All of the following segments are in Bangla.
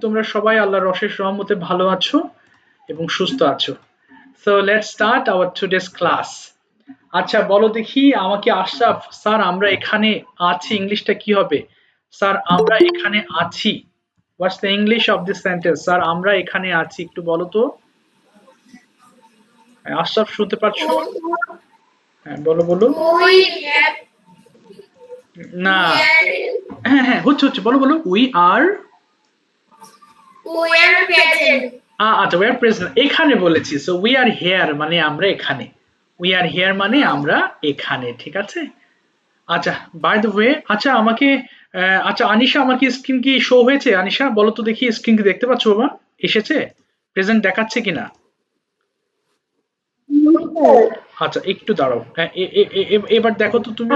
তোমরা সবাই আল্লাহর অশেষ রহমতে ভালো আছো এবং সুস্থ আছো। So let's start our today's class. আচ্ছা বলো দেখি আমাকে, আশরাফ স্যার আমরা এখানে আছি ইংলিশটা কি হবে? স্যার আমরা এখানে আছি, what's the English of this sentence? Sir আমরা এখানে আছি, একটু বলো তো। হ্যাঁ, আশরাফ শুনতে পাচ্ছ? হ্যাঁ বলো বলো। না, হ্যাঁ হ্যাঁ হচ্ছে হচ্ছে, বলো বলো। We are present. আচ্ছা, we are present এখানে বলেছি, সো we are here মানে আমরা এখানে, we are here মানে আমরা এখানে, ঠিক আছে। আচ্ছা, বাই দ্য ওয়ে, আচ্ছা আমাকে আচ্ছা আনিশা, আমার কি স্ক্রিন কি শো হয়েছে? আনিশা বলো তো দেখি, স্ক্রিন কি দেখতে পাচ্ছ বাবা? এসেছে, প্রেজেন্ট দেখাচ্ছে কিনা? আচ্ছা একটু দাঁড়াও, এবার দেখো তো তুমি,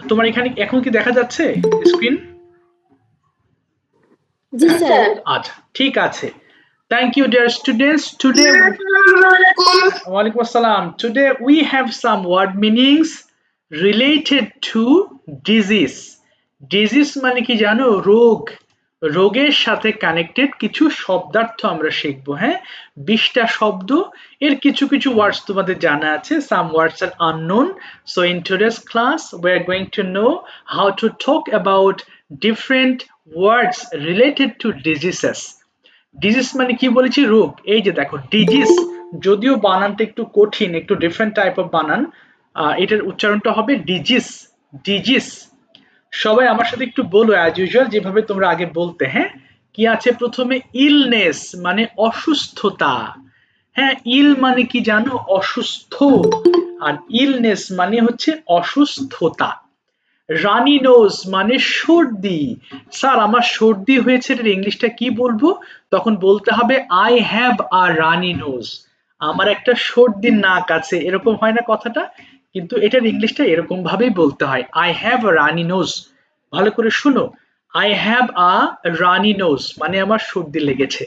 তোমার এখানে এখন কি দেখা যাচ্ছে স্ক্রিন? জি স্যার। আচ্ছা ঠিক আছে। Thank you, dear students. Today, Walaikum Assalam. Today we have some word meanings related to disease. Disease মানে কি জানো? রোগ। রোগের সাথে কানেক্টেড কিছু শব্দার্থ আমরা শিখবো, হ্যাঁ? 20টা শব্দ, এর কিছু কিছু ওয়ার্ডস তোমাদের জানা আছে। Some words are unknown. So in today's class we are going to know how to talk about different words related to diseases. Disease মানে কি বলেছি? রোগ। এই যে দেখো ডিজিজ, যদিও বানানটা একটু কঠিন, একটু ডিফারেন্ট টাইপ অফ বানান, এটার উচ্চারণটা হবে ডিজিজ, ডিজিজ। সবাই আমার সাথে একটু বলো অ্যাজ ইউজুয়াল, যেভাবে তোমরা আগে বলতে, হ্যাঁ? কি আছে প্রথমে? ইলনেস মানে অসুস্থতা। হ্যাঁ, ইল মানে কি জানো? অসুস্থ। আর ইলনেস মানে হচ্ছে অসুস্থতা। রানি নোজ মানে সর্দি। স্যার আমার সর্দি হয়েছে, এর ইংলিশটা কি বলবো? তখন বলতে হবে I have a runny nose, আমার একটা সর্দির নাক আছে, এরকম হয় না কথাটা? কিন্তু এটার ইংলিশটা এরকম ভাবেই বলতে হয়, I have a runny nose. ভালো করে শুনো, I have a runny nose মানে আমার সর্দি লেগেছে।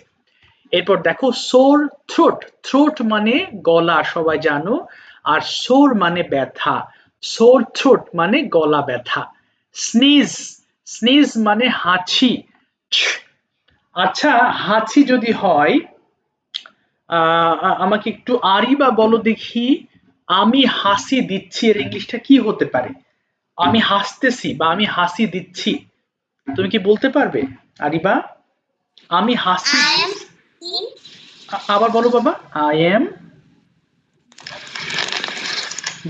এরপর দেখো সোর থ্রোট, থ্রোট মানে গলা, সবাই জানো। আর সোর মানে ব্যথা, সোর থ্রোট মানে গলা ব্যথা। স্নিজ, স্নিজ মানে হাঁচি। আচ্ছা, হাঁচি যদি হয়, আমাকে একটু আরিবা বলো দেখি, আমি হাসি দিচ্ছি এর ইংলিশটা কি হতে পারে? আমি হাসতেছি বা আমি হাসি দিচ্ছি, তুমি কি বলতে পারবে আরিবা? আমি হাসি, আবার বলো বাবা। আই এম,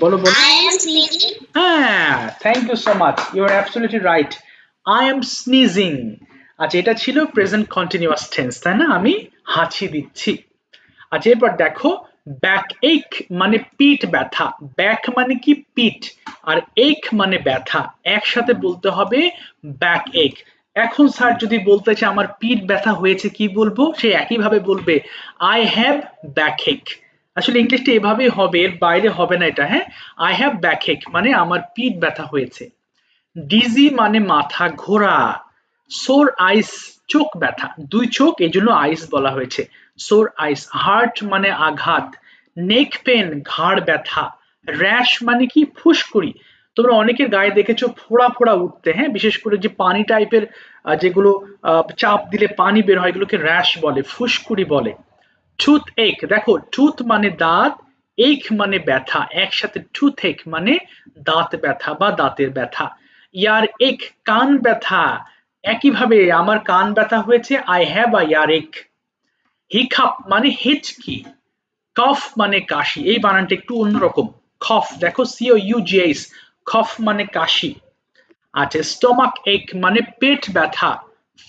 বলো বলো। হ্যাঁ, thank you so much, you are absolutely right. I am sneezing. আচ্ছা এটা ছিল প্রেজেন্ট কন্টিনিউয়াস টেন্স, তাই না? আমি হাঁচি দিচ্ছি। আচ্ছা এরপর দেখো, ব্যাক এক মানে পিঠ ব্যথা। ব্যাক মানে কি? পিঠ। আর এক মানে ব্যথা, একসাথে বলতে হবে ব্যাক এক। এখন স্যার যদি বলতে চাই আমার পিঠ ব্যথা হয়েছে, কি বলবো? সে একই ভাবে বলবে আই হ্যাভ ব্যাক এক। আসলে ইংলিশটা এভাবেই হবে, এর বাইরে হবে না এটা, হ্যাঁ? আই হ্যাভ ব্যাক এক মানে আমার পিঠ ব্যথা হয়েছে। ডিজি মানে মাথা ঘোরা। সোর আইস চোখ ব্যথা, দুই চোখ এই জন্য আইস বলা হয়েছে, সোর আইস। হার্ট মানে আঘাত। নেক পেন ঘাড় ব্যথা। র্যাশ মানে কি? ফুসকুড়ি। তোমরা অনেকের গায়ে দেখেছো ফোড়া ফোড়া উঠতে, হ্যাঁ, বিশেষ করে যে পানি টাইপের যেগুলো চাপ দিলে পানি বের হয়, এগুলোকে র্যাশ বলে, ফুসকুড়ি বলে। টুথ এক, দেখো টুথ মানে দাঁত, এক মানে ব্যথা, একসাথে টুথ এক মানে দাঁত ব্যথা বা দাঁতের ব্যথা। ইয়ার এক কান ব্যথা, একইভাবে আমার কান ব্যথা হয়েছে, আই হ্যাভ আ ইয়ার এক। হিকাপ মানে হিচকি। কফ মানে কাশি, এই বানানটা একটু অন্যরকম। খফ, দেখো সিও ইউজিএস, খফ মানে কাশি। আচ্ছা, স্টমাক এক মানে পেট ব্যথা।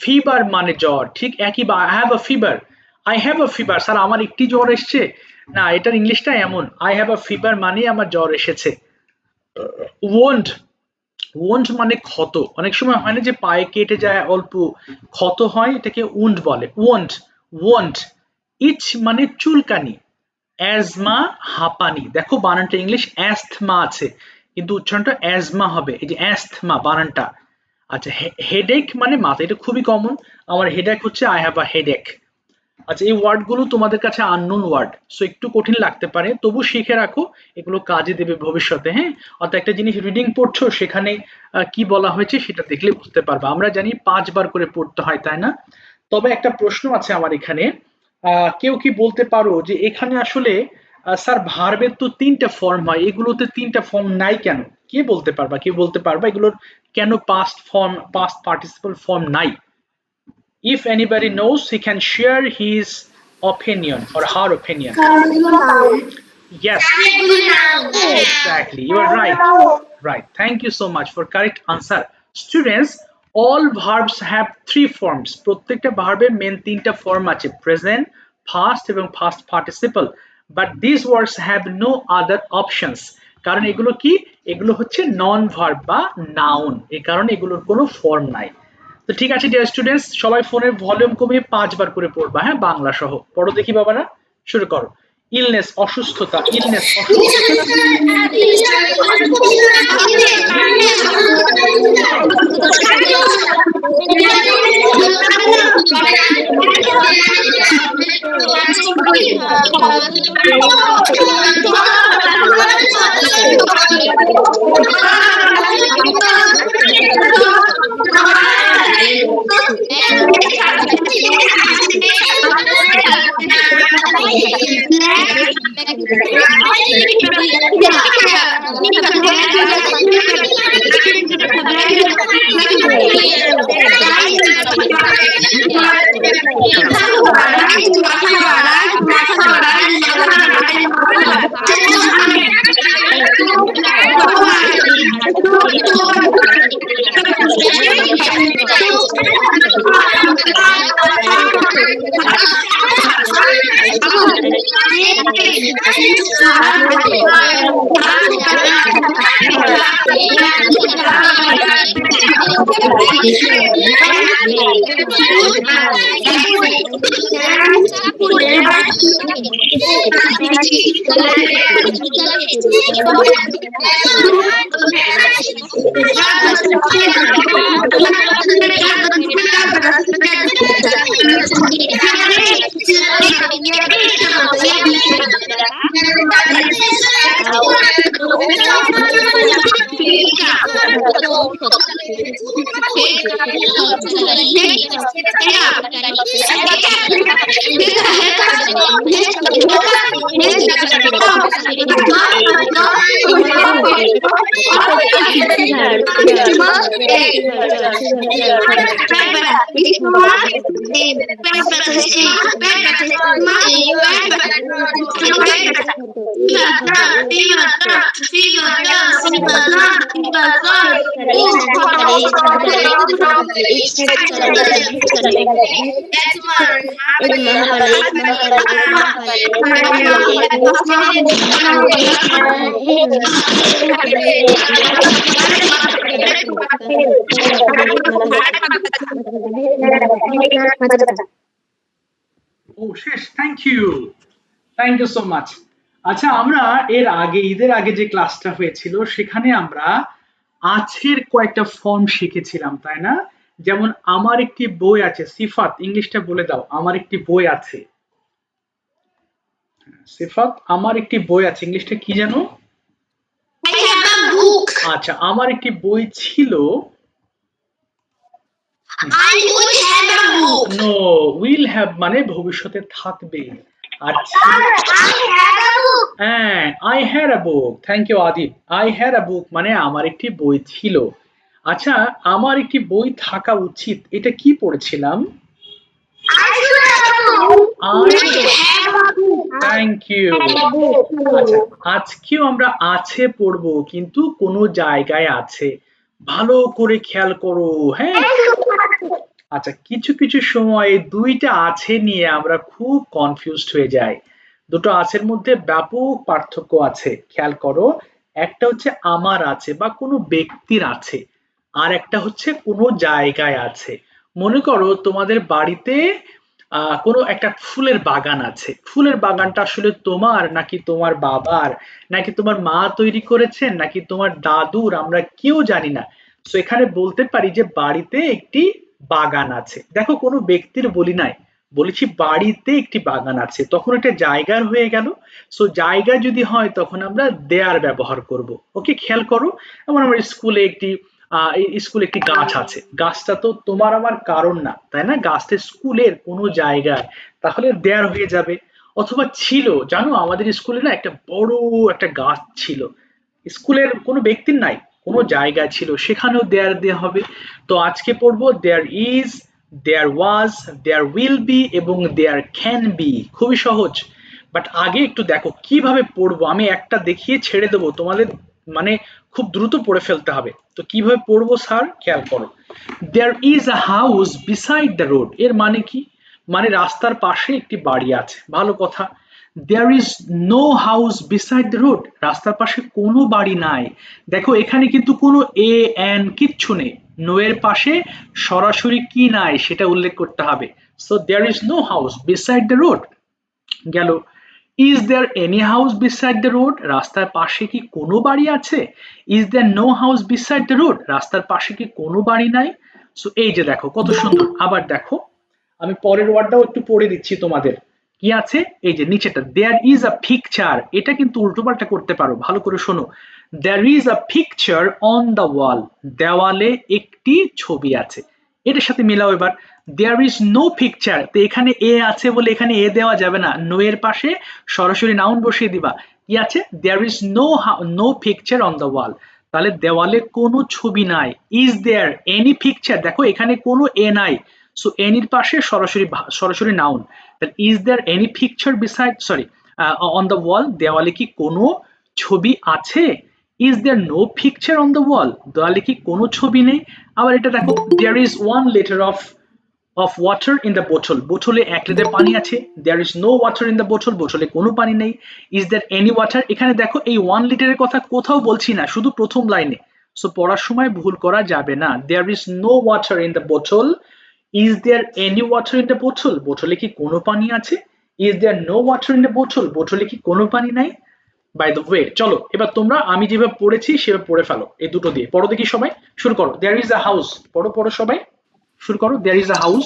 ফিভার মানে জ্বর, ঠিক একই, বা I have a fever, I have a fever, sir আমার একটি জ্বর এসছে না, এটার ইংলিশটা এমন, আই হ্যাভ আ ফিভার মানে আমার জ্বর এসেছে। ওন্ড, ওন্ড মানে ক্ষত, অনেক সময় হয় না যে পায়ে কেটে যায় অল্প ক্ষত হয়, এটাকে উন্ড বলে, ওন্ড, ওন্ড। ইচ মানে চুলকানি। অ্যাজমা হাঁপানি, দেখো বানানটা ইংলিশ অ্যাস্থমা আছে, কিন্তু উচ্চারণটা অ্যাজমা হবে, এই যে অ্যাস্থমা বানানটা। আচ্ছা, হেডেক মানে মাথা, এটা খুবই কমন, আমার হেডেক হচ্ছে, আই হ্যাভ আ হেডেক। আচ্ছা এই ওয়ার্ডগুলো তোমাদের কাছে আননোন ওয়ার্ড, সো একটু কঠিন লাগতে পারে, তবু শিখে রাখো, এগুলো কাজে দেবে ভবিষ্যতে, হ্যাঁ? অর্থাৎ একটা জিনিস রিডিং পড়ছো, সেখানে কি বলা হয়েছে সেটা দেখলে বুঝতে পারবা। আমরা জানি 5 বার করে পড়তে হয়, তাই না? তবে একটা প্রশ্ন আছে আমার এখানে, কেউ কি বলতে পারো যে এখানে আসলে স্যার ভার্বের তো ৩টা ফর্ম হয়, এগুলোতে ৩টা ফর্ম নাই কেন? কে বলতে পারবা, কেউ বলতে পারবা এগুলোর কেন past form, past participle form নাই? If anybody knows, he can share his opinion or her opinion. Yes, exactly. You are right. Right. Thank you so much for correct answer. Students, all verbs have three forms. প্রত্যেকটা ভার্বের মেন 3টা ফর্ম আছে, প্রেজেন্ট, past এবং past participle. But these words have no other options. কারণ এগুলো কি? এগুলো হচ্ছে নন ভার্ব বা নাউন। এই কারণে এগুলোর কোনো ফর্ম নাই। তো ঠিক আছে ডিয়ার স্টুডেন্টস, সবাই ফোনের ভলিউম কমিয়ে 5 বার করে পড়বা, হ্যাঁ, বাংলা সহ পড়ো দেখি বাবারা। শুরু করো। ইলনেস অসুস্থতা, ইলনেস অসুস্থতা। ও শেষ, thank you, thank you so much. আচ্ছা, আমরা এর আগে, ঈদের আগে যে ক্লাসটা হয়েছিল সেখানে আমরা আছের কয়েকটা ফর্ম শিখেছিলাম, তাই না? যেমন আমার একটি বই আছে, সিফাত ইংলিশটা বলে দাও, আমার একটি বই আছে। সিফাত, আমার একটি বই আছে, ইংলিশটা কি জানো? আচ্ছা, আমার একটি বই ছিল। নো, উইল হ্যাভ মানে ভবিষ্যতে থাকবে। আর হ্যাঁ, I had a book, thank you Adib. I had a book মানে আমার একটি বই ছিল। আচ্ছা, আমার একটি বই থাকা উচিত, এটা কি পড়েছিলাম? Thank you. আচ্ছা, আজকেও আমরা আছে পড়বো, কিন্তু কোন জায়গায় আছে, ভালো করে খেয়াল করো, হ্যাঁ। আচ্ছা, কিছু কিছু সময় দুইটা আছে নিয়ে আমরা খুব কনফিউজড হয়ে যাই। দুটো আছের মধ্যে ব্যাপক পার্থক্য আছে, খেয়াল করো। একটা হচ্ছে আমার আছে বা কোনো ব্যক্তির আছে, আর একটা হচ্ছে কোনো জায়গায় আছে। মনে করো তোমাদের বাড়িতে কোনো একটা ফুলের বাগান আছে, ফুলের বাগানটা আসলে তোমার নাকি তোমার বাবার, নাকি তোমার মা তৈরি করেছেন, নাকি তোমার দাদুর, আমরা কেউ জানি না। তো এখানে বলতে পারি যে বাড়িতে একটি বাগান আছে। দেখো, কোনো ব্যক্তির বলি নাই, বলেছি বাড়িতে একটি বাগান আছে, তখন এটা জায়গার হয়ে গেল। সো জায়গা যদি হয় তখন আমরা দেয়ার ব্যবহার করব। ওকে, খেয়াল করো। যেমন আমার স্কুলে একটি স্কুলে একটি গাছ আছে, গাছটা তো তোমার আমার কারণ না, তাই না? গাছটা স্কুলের কোনো জায়গায়, তাহলে দেয়ার হয়ে যাবে। অথবা ছিল, জানো আমাদের স্কুলে না একটা বড় একটা গাছ ছিল, স্কুলের কোনো ব্যক্তির নাই, কোনো জায়গায় ছিল, সেখানেও দেয়ার দেয়া হবে। তো আজকে পড়বো there is, there was, there will be এবং দেয়ার ক্যান বি। খুবই সহজ, বাট আগে একটু দেখো কিভাবে পড়বো, আমি একটা দেখিয়ে ছেড়ে দেবো তোমাদের, মানে খুব দ্রুত পড়ে ফেলতে হবে। তো কিভাবে পড়বো স্যার, খেয়াল করো। There is a house beside the road, এর মানে কি? মানে রাস্তার পাশে একটি বাড়ি আছে, ভালো কথা। There is no house beside the road, রাস্তার পাশে কোনো বাড়ি নাই। দেখো এখানে কিন্তু কোনো এ এন কিচ্ছু নেই, নো এর পাশে সরাসরি কি নাই সেটা উল্লেখ করতে হবে। So there is no house beside the road গেল। Is there any house beside the road, রাস্তার পাশে কি কোনো বাড়ি আছে? Is there no house beside the road, রাস্তার পাশে কি কোনো বাড়ি নাই? সো এই যে দেখো কত সুন্দর। আবার দেখো, আমি পরের ওয়ার্ডটাও একটু পড়ে দিচ্ছি তোমাদের। কি আছে এই যে নিচেটা, দেয়ার ইজ আ পিকচার, এটা কিন্তু উল্টোপাল্টা করতে পারো, ভালো করে শোনো। There is a picture on the wall, দেওয়ালে একটি ছবি আছে। এটার সাথে মিলাও এবার। দেয়ার ইজ নো পিকচার, তো এখানে এ আছে বলে এখানে এ দেওয়া যাবে না, নো এর পাশে সরাসরি নাউন বসিয়ে দিবা। কি আছে? There is no picture on the wall, তাহলে দেওয়ালে কোনো ছবি নাই। ইজ দেয়ার এনি পিকচার, দেখো এখানে কোনো এ নাই, সো এনির পাশে সরাসরি সরাসরি নাউন। তাহলে is there any picture beside, sorry, on the wall, দেওয়ালে কি কোনো ছবি আছে? Is there no picture on the wall, দেওয়ালে কি কোনো ছবি নেই? আবার এটা দেখো, there is one litre of water in the বোতল, বোতলে 1 লিটার পানি আছে। There is no water in the বোতল, বোতলে কোনো পানি নেই। ইজ দেয়ার এনি ওয়াটার, এখানে দেখো এই 1 লিটারের কথা কোথাও বলছি না, শুধু প্রথম লাইনে। সো পড়ার সময় ভুল করা যাবে না। There is no water in the বোতল, is there any water in the বোতল, বোতলে কি কোনো পানি আছে? Is there no water in the বোতল, বোতলে কি কোনো পানি নাই? বাই দ্য ওয়ে, চলো এবার তোমরা আমি যেভাবে পড়েছি সেভাবে পড়ে ফেলো, এই দুটো দিয়ে পড়ো দেখি সবাই। শুরু করো, দেয়ার ইজ আ হাউস, পড়ো পড়ো সবাই, শুরু করো। দেয়ার ইজ আ হাউস,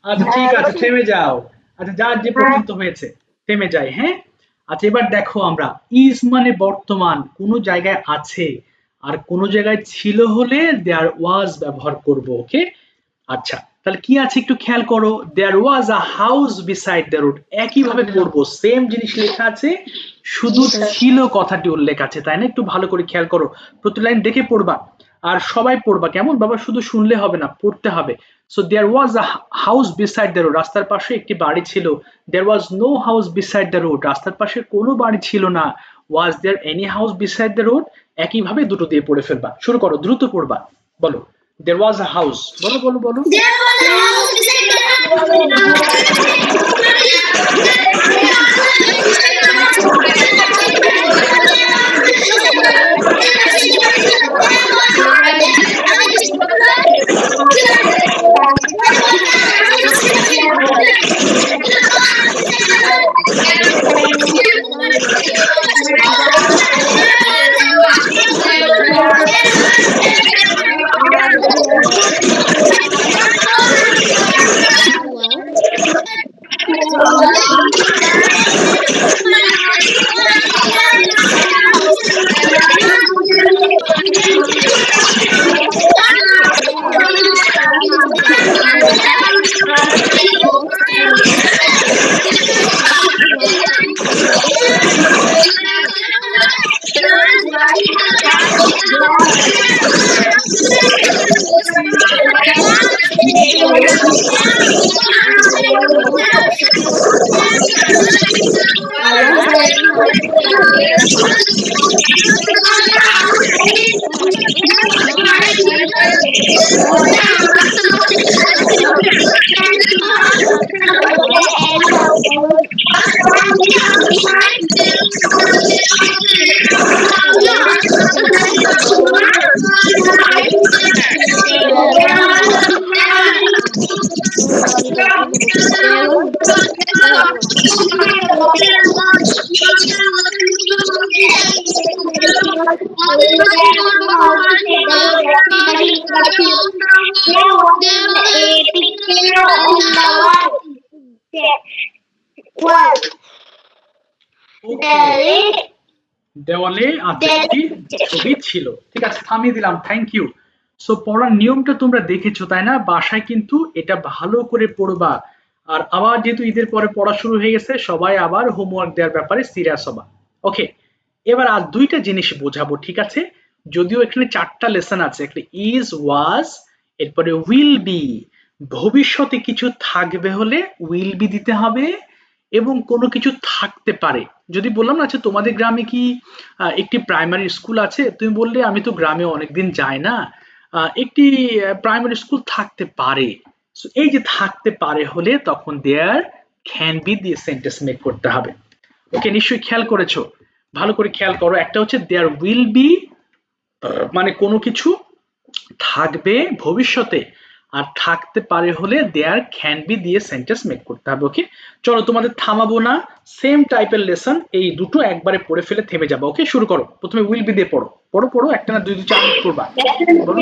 আচ্ছা ঠিক আছে, থেমে যাও। আচ্ছা যার যে পর্যন্ত হয়েছে থেমে যাই, হ্যাঁ। আচ্ছা এবার দেখো, আমরা ইজ মানে বর্তমান, কোনো জায়গায় আছে, আর কোনো জায়গায় ছিল হলে দেয়ার ওয়াজ ব্যবহার করব, ওকে। আচ্ছা তাহলে কি আছে একটু খেয়াল করো, there was a house beside the road, একইভাবে পড়বো, সেম জিনিস লেখা আছে, শুধু ছিল কথাটি উল্লেখ আছে, তাই না? একটু ভালো করে খেয়াল করো, প্রতি লাইন দেখে পড়বা, আর সবাই পড়বা, কেমন বাবা? শুধু শুনলে হবে না, পড়তে হবে। So there was a house beside the road, রাস্তার পাশে একটি বাড়ি ছিল। There was no house beside the road, রাস্তার পাশে কোনো বাড়ি ছিল না। Was there any house beside the road, একইভাবে দুটো দিয়ে পড়ে ফেলবা, শুরু করো, দ্রুত পড়বা, বলো। দেয়ার ওয়াজ আ হাউস, বলো বলো বলো। দেওয়ালে আচ্ছা একটি ছবি ছিল, ঠিক আছে, থামিয়ে দিলাম, থ্যাংক ইউ। সো পড়ার নিয়মটা তোমরা দেখেছো তাই না? বাসায় কিন্তু এটা ভালো করে পড়বা। আর আবার যেহেতু ঈদের পরে পড়া শুরু হয়ে গেছে, সবাই আবার হোমওয়ার্ক দেওয়ার ব্যাপারে সিরিয়াস হবা। ওকে, এবার আর দুইটা জিনিস বোঝাবো, ঠিক আছে? যদিও এখানে চারটা লেসন আছে, একটা ইজ, ওয়াজ, এরপরে উইল বি, ভবিষ্যতে কিছু থাকবে হলে উইল বি দিতে হবে, এবং কোনো কিছু থাকতে পারে। যদি বললাম না, আচ্ছা তোমাদের গ্রামে কি একটি প্রাইমারি স্কুল আছে, তুমি বললে আমি তো গ্রামে অনেকদিন যাই না, একটি প্রাইমারি স্কুল থাকতে পারে। So, এই যে থাকতে পারে হলে তখন দেয়ার ক্যান বি দিয়ে সেন্টেন্স মেক করতে হবে। ওকে, নিশ্চয়ই খেয়াল করেছো, ভালো করে খেয়াল করো। একটা হচ্ছে দেয়ার উইল বি, মানে কোনো কিছু থাকবে ভবিষ্যতে, আর থাকতে পারে হলে দেয়ার ক্যান বি দিয়ে সেন্টেন্স মেক করতে হবে। ওকে, চলো তোমাদের থামাবো না, সেম টাইপের লেসন এই দুটো একবারে পড়ে ফেলে থেমে যাবো। ওকে, শুরু করো, প্রথমে উইল বি দিয়ে পড়ো, পড়ো পড়ো, একটা না দুই দুই চার মিনিট পড়বা, বলো।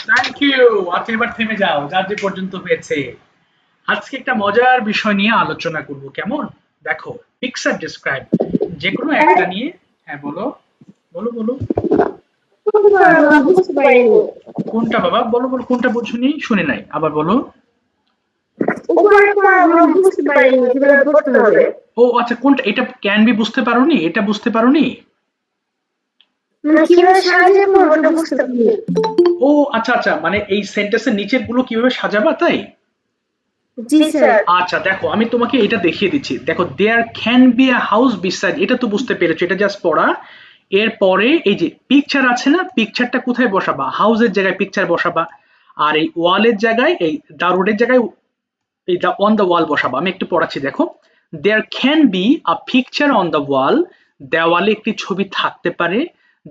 Thank you. আচ্ছা এবার থেমে যাও, যার যে পর্যন্ত হয়েছে। আজকে একটা মজার বিষয় নিয়ে আলোচনা করব, কেমন? দেখো, পিকচার ডিসক্রাইব, যে কোনো একটা নিয়ে। হ্যাঁ বলো বলো বলো। কোনটা বাবা? বলো বলো, কোনটা বুঝুনি, শুনে নাই, আবার বলো। ও আচ্ছা, কোনটা? এটা ক্যান বি বুঝতে পারোনি? এটা বুঝতে পারোনি? ও আচ্ছা আচ্ছা, মানে এই সেন্টেন্সের নিচের গুলো কিভাবে সাজাবা, তাই? জি স্যার। আচ্ছা দেখো, আমি তোমাকে এটা দেখিয়ে দিচ্ছি। দেখো, there can be a house beside, এটা তো বুঝতে পেরেছো, এটা জাস্ট পড়া। এরপরে এই যে পিকচার আছে না, পিকচারটা কোথায় বসাবা? হাউসের জায়গায় পিকচার বসাবা। আর এই ওয়ালের জায়গায়, এই দা রোডের জায়গায় এই দা অন দ্য ওয়াল বসাবা। আমি একটু পড়াচ্ছি, দেখো। There can be a picture on the wall, দেওয়ালে একটি ছবি থাকতে পারে।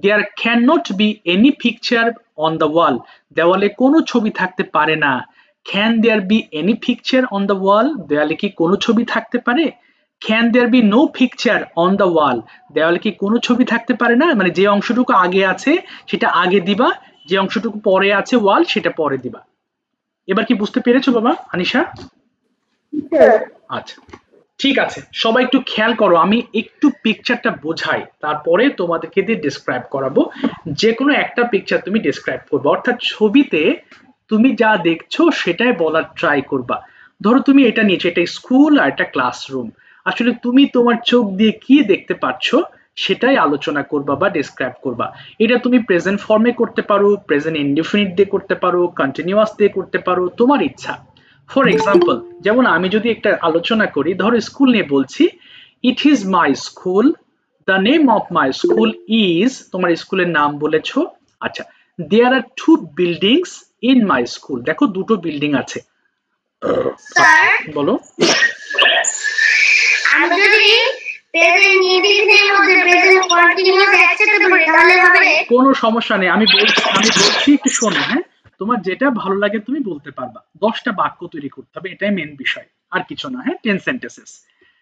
There can not be any picture on the wall, দেওয়ালে কোনো ছবি থাকতে পারে না। Can there be any picture on the wall, দেওয়ালে কি কোনো ছবি থাকতে পারে? Can there be no picture on the wall, দেওয়ালে কি কোনো ছবি থাকতে পারে না। মানে যে অংশটুকু আগে আছে সেটা আগে দিবা, যে অংশটুকু পরে আছে ওয়াল সেটা পরে দিবা। এবার কি বুঝতে পেরেছো বাবা আনিশা? আচ্ছা ঠিক আছে, সবাই একটু খেয়াল করো, আমি একটু পিকচারটা বোঝাই, তারপরে তোমাদেরকে দিয়ে ডিসক্রাইব করাবো। যে কোনো একটা পিকচার তুমি ডিসক্রাইব করবে, অর্থাৎ ছবিতে তুমি যা দেখছো সেটাই বলার ট্রাই করবা। ধরো তুমি এটা নিয়েছো, এটা স্কুল আর এটা ক্লাসরুম, আসলে তুমি তোমার চোখ দিয়ে কি দেখতে পাচ্ছ সেটাই আলোচনা করবা বা ডিসক্রাইব করবা। এটা তুমি প্রেজেন্ট ফর্মে করতে পারো, প্রেজেন্ট ইনডিফিনিট দিয়ে করতে পারো, কন্টিনিউয়াস দিয়ে করতে পারো, তোমার ইচ্ছা। ফর এক্সাম্পল, যেমন আমি যদি একটা আলোচনা করি, ধরো স্কুল নিয়ে বলছি, it is my school, the name of my school is, তোমার স্কুলের নাম বলেছো। আচ্ছা, there are two buildings in my school, দেখো দুটো বিল্ডিং আছে। স্যার, বলো। আমি যদি প্রেজেন্ট ইনডিফিনিটের মধ্যে প্রেজেন্ট কন্টিনিউয়াস একসাথে বলি তাহলে হবে? কোনো সমস্যা নেই, আমি বলছি একটু শোনো। হ্যাঁ, তোমার যেটা ভালো লাগে তুমি বলতে পারবা। 10টা বাক্য তৈরি করতে হবে, এটাই মেন বিষয়, আর কিছু না। হ্যাঁ, 10 সেন্টেন্সেস।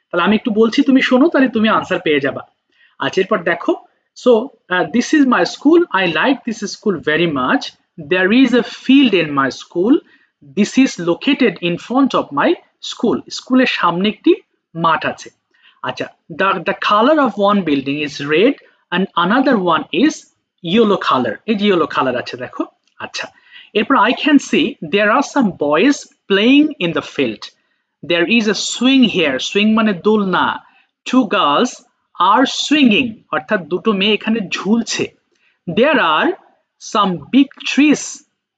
তাহলে আমি একটু বলছি, তুমি শোনো, তাহলে তুমি আনসার পেয়ে যাবা। আচ্ছা এরপর দেখো, so this is my school, I like this school very much, there is a field in my school, this is located in front of my school, স্কুলের সামনে একটি মাঠ আছে। আচ্ছা, the color of one building is red and another one is yellow color, এই যে yellow color আছে দেখো। আচ্ছা এরপর I can see there are some boys playing in the field, there is a swing here, swing মানে দোলনা, two girls are swinging, অর্থাৎ দুটো মেয়ে এখানে ঝুলছে। There are some big trees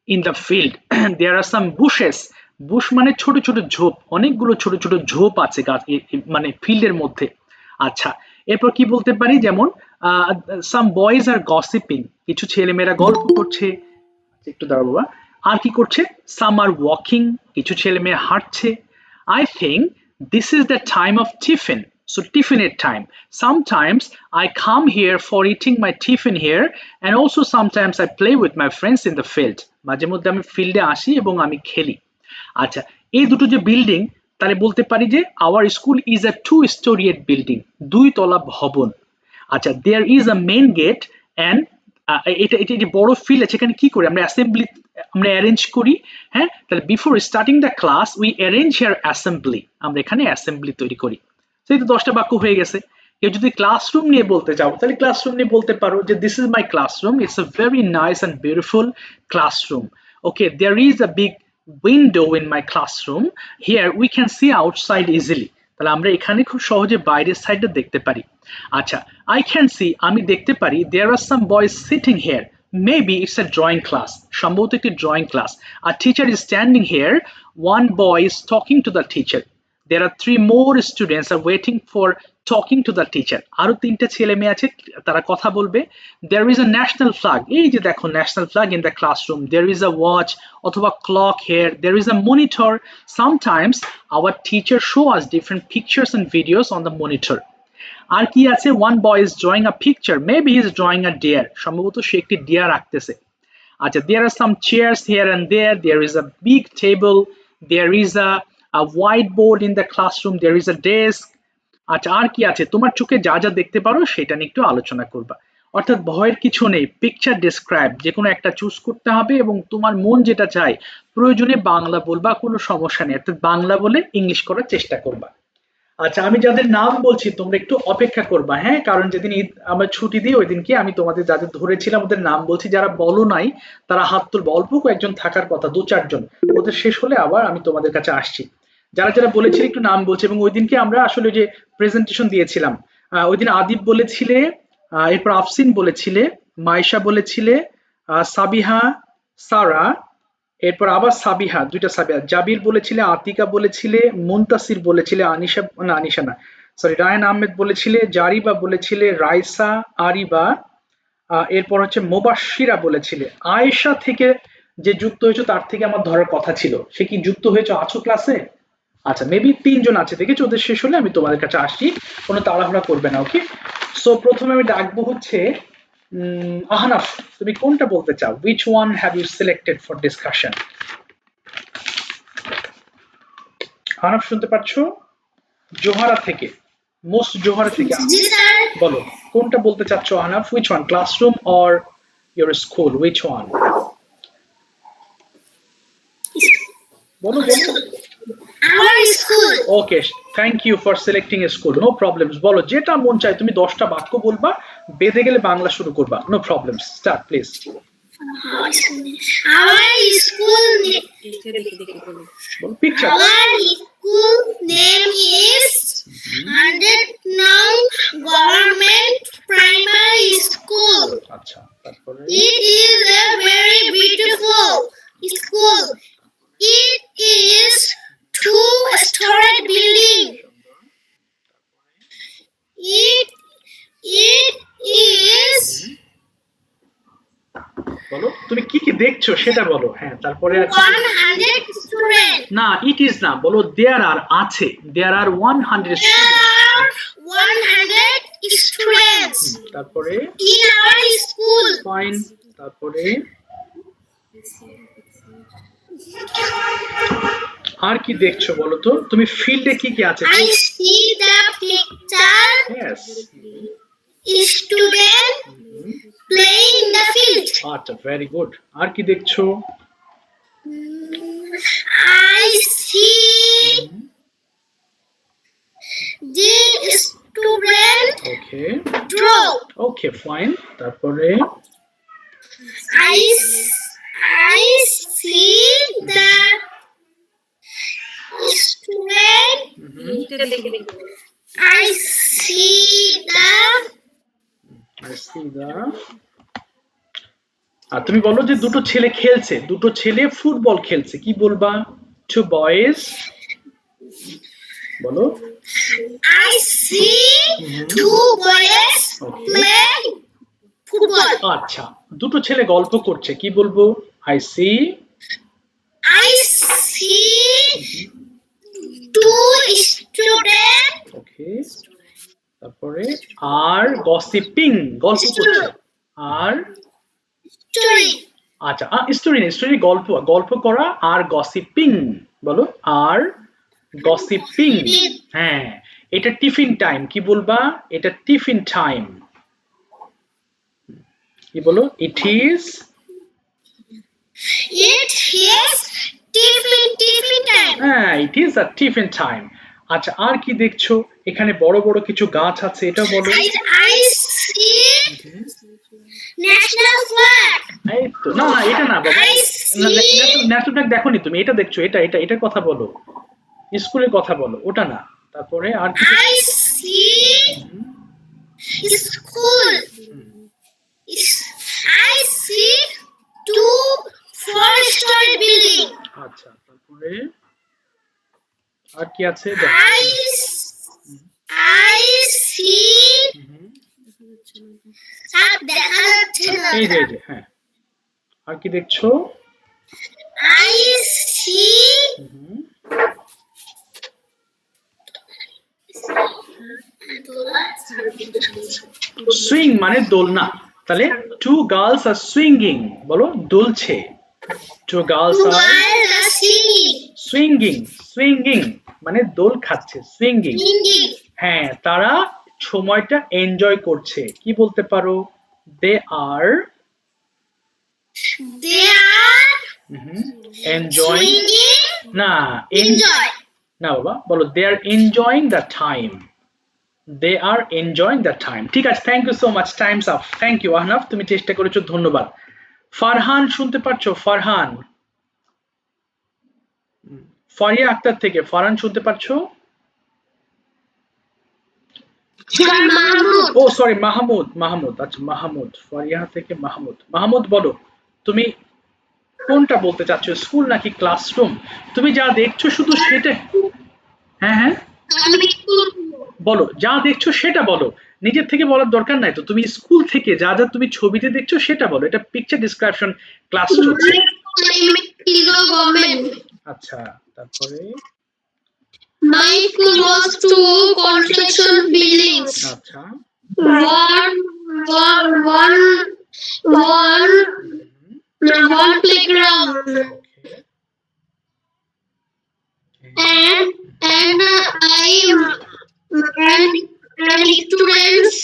in the field, there are some bushes, Bush মানে ছোট ছোট ঝোপ, অনেকগুলো ছোট ছোট ঝোপ আছে গাছ মানে ফিল্ডের মধ্যে। আচ্ছা এরপর কি বলতে পারি, যেমন সাম বয়েজ আর গসিপিং, কিছু ছেলেমেয়েরা গল্প করছে। একটু দাঁড়াও বাবা। আর কি করছে? সাম আর ওয়াকিং, কিছু ছেলেমেয়ে হাঁটছে। I think this is the time of tiffin, so টিফিনের time. Sometimes I come here for eating my tiffin here and also sometimes I play with my friends in the field, মাঝে মধ্যে আমি ফিল্ডে আসি এবং আমি খেলি। আচ্ছা, এই দুটো যে বিল্ডিং, তাহলে বলতে পারি যে our school is a two storied building, দুই তলা ভবন। আচ্ছা, there is a main gate and এটা এটা যে বড় ফিল্ড আছে, এখানে কি করি আমরা? অ্যাসেম্বলি আমরা অ্যারেঞ্জ করি। হ্যাঁ, তাহলে before starting the class we arrange here assembly, আমরা এখানে অ্যাসেম্বলি তৈরি করি। এই তো 10টা বাক্য হয়ে গেছে। কেউ যদি ক্লাসরুম নিয়ে বলতে চাও তাহলে ক্লাসরুম নিয়ে বলতে পারো যে this is my classroom, it's a very nice and beautiful classroom. Okay, there is a big window in my classroom. Here we can see outside easily. তাহলে আমরা এখানে খুব সহজে বাইরের সাইডটা দেখতে পারি। আচ্ছা, I can see, আমি দেখতে পারি there are some boys sitting here. Maybe it's a drawing class. সম্ভবত একটি drawing class. A teacher is standing here. One boy is talking to the teacher. There are 3 more students are waiting for talking to the teacher. আরো 3টা ছেলে মেয়ে আছে, তারা কথা বলবে। There is a national flag. এই যে দেখো national flag in the classroom. There is a watch অথবা clock here. There is a monitor. Sometimes our teacher show us different pictures and videos on the monitor. আর কি আছে? One boy is drawing a picture. Maybe he is drawing a deer. সম্ভবত সে একটি ডিয়ার আঁকতেছে। আচ্ছা, there are some chairs here and there. There is a big table. There is a whiteboard in the classroom. There is a desk. আচ্ছা, আর কি আছে? তোমার চোখে যা যা দেখতে পারো সেটা নিয়ে একটু আলোচনা করবা। অর্থাৎ ভয়ের কিছু নেই, পিকচার ডেসক্রাইব যে কোনো একটা চুজ করতে হবে এবং তোমার মন যেটা চায় প্রয়োজনে বাংলা বলবা, কোনো সমস্যা নেই। অর্থাৎ বাংলা বলে ইংলিশ করার চেষ্টা করবা। আচ্ছা, আমি যাদের নাম বলছি তোমরা একটু অপেক্ষা করবা, হ্যাঁ, কারণ যেদিন ঈদ আমরা ছুটি দিই ওই দিনকে আমি তোমাদের যাদের ধরেছিলাম ওদের নাম বলছি, যারা বলো নাই তারা হাত তুলবে। অল্প কয়েকজন থাকার কথা, 2-4 জন, ওদের শেষ হলে আবার আমি তোমাদের কাছে আসছি। যারা যারা বলেছিলে একটু নাম বলছে। এবং ওই দিনকে আমরা আসলে যে প্রেজেন্টেশন দিয়েছিলাম, ওই দিন আদিব বলেছিলে, এরপর আফসিন বলেছিলে, মাইশা বলেছিলে, সাবিহা, সারা, এরপর আবার সাবিহা, 2টা সাবিহা, জাবির বলেছিলে, আতিকা বলেছিলে, মুনতাসির বলেছিলে, আনিশা না, আনিশা না, সরি, রায়ান আহমেদ বলেছিলে, জারিবা বলেছিলে, রাইসা, আরিবা, এরপর হচ্ছে মোবাশিরা বলেছিলে। আয়েশা থেকে যে যুক্ত হয়েছে তার থেকে আমার ধরার কথা ছিল, সে কি যুক্ত হয়েছে? আছো ক্লাসে? আচ্ছা, মেবি 3 জন আছে, দেখেছো? ওদের শেষ হলে আমি তোমাদের কাছে আসছি, কোনো তাড়াহুড়া করবে না, ওকে? সো প্রথমে আমি ডাকবো হচ্ছে আহনাফ, তুমি কোনটা বলতে চাও? which one have you selected for discussion? Ahnaf শুনতে পাচ্ছ? জোহারা থেকে, মোস্ট জোহারা থেকে জি স্যার। বলো কোনটা বলতে চাচ্ছ Ahnaf? which one, classroom or your school, which one? বলো বলো। আমার স্কুল। Okay, thank you for selecting a school, no problems. বলো যেটা মন চায়, তুমি 10টা বাক্য বলবা, বেঁধে গেলে বাংলা শুরু করবা, নো প্রবলেমস, স্টার্ট প্লিজ। আমার স্কুল বলো picture. our school name is 100 Nong Government Primary School. আচ্ছা, তারপরে It is a very beautiful school. It is 2-story building. It is বলো তুমি কি কি দেখছো সেটা বলো। হ্যাঁ, তারপরে 100 students. না, ইট ইজ না, বলো দেয়ার আর আছে, দেয়ার আর 100 There স্টুডেন্টস। are 100 students তারপরে in our school. ফাইন, তারপরে আর কি দেখছো বলো তো? তুমি ফিল্ডে কি কি আছে? I see the picture yes, student playing in the field. আচ্ছা, ভেরি গুড। আর কি দেখছো? I see the student okay draw. Okay fine, তারপরে I see the student. I see the আর তুমি বলো যে দুটো ছেলে খেলছে, দুটো ছেলে ফুটবল খেলছে, কি বলবা? two boys, বলো। I see 2 boys play football. আচ্ছা, দুটো ছেলে গল্প করছে, কি বলবো? I see two students ওকে, তারপরে আর গসিপিং, গল্প করছে, আর story. আচ্ছা, স্টোরি না, স্টোরি গল্প, গল্প করা, আর গসিপিং, বলো আর গসিপিং। হ্যাঁ, এটা টিফিন টাইম, কি বলবা? এটা টিফিন টাইম, কি বলো? It is tiffin time. হ্যাঁ, ইট ইজ আ টিফিন টাইম। আচ্ছা, আর কি দেখছো? এখানে বড় বড় কিছু গাছ আছে, এটা বলো। I see national flag. এই তো, না না এটা না বাবা, I see ন্যাশনাল ফ্ল্যাগ দেখোনি তুমি, এটা দেখছো, এটার কথা বলো, স্কুলের কথা বলো, ওটা না। তারপরে আর কি? I see school. I see two four-story building. আচ্ছা, তারপরে আর কি আছে? I see সাপ দেখা যাচ্ছে না। এই যে হ্যাঁ, আর কি দেখছো? I see সুইং মানে দোলনা, তাহলে টু গার্লস আর সুইঙ্গিং, বলো দুলছে। Two girls are swinging, swinging মানে দোল খাচ্ছে, সুইঙ্গিং। হ্যাঁ, তারা সময়টা এনজয় করছে, কি বলতে পারো? দে আর এনজয়িং, না না বাবা, বলো they are enjoying the time, they are enjoying the time. ঠিক আছে, thank you so much, time's up. Thank you Ahnaf, তুমি চেষ্টা করেছো, ধন্যবাদ। ফারহান শুনতে পাচ্ছো? ফারহান, ফারিয়া আক্তার থেকে ফারহান শুনতে পাচ্ছো? ও সরি, মাহমুদ, আচ্ছা মাহমুদ, ফারিয়া থেকে মাহমুদ বলো, তুমি কোনটা বলতে চাচ্ছ, স্কুল নাকি ক্লাসরুম? তুমি যা দেখছো শুধু সেটা, হ্যাঁ হ্যাঁ বলো, যা দেখছো সেটা বলো, নিজের থেকে বলার দরকার নাই তো, তুমি স্কুল থেকে যা যা তুমি ছবিতে দেখছো সেটা বলো, এটা পিকচার ডিসক্রিপশন ক্লাস চলছে। আচ্ছা, তারপরে My school was two construction buildings. আচ্ছা, One playground. And students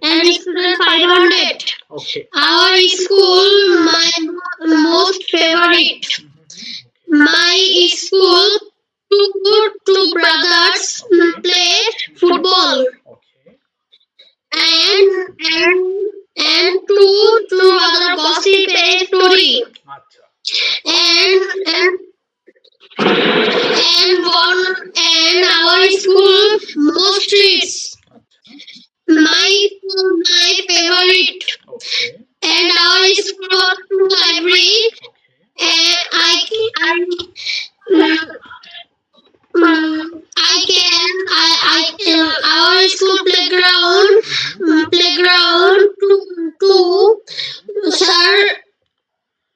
500. okay, Our school, my most favorite. My school, two brothers play football. okay, And two other gossip a story. আচ্ছা, And our school most streets. My favorite. okay, And our school library. And our school playground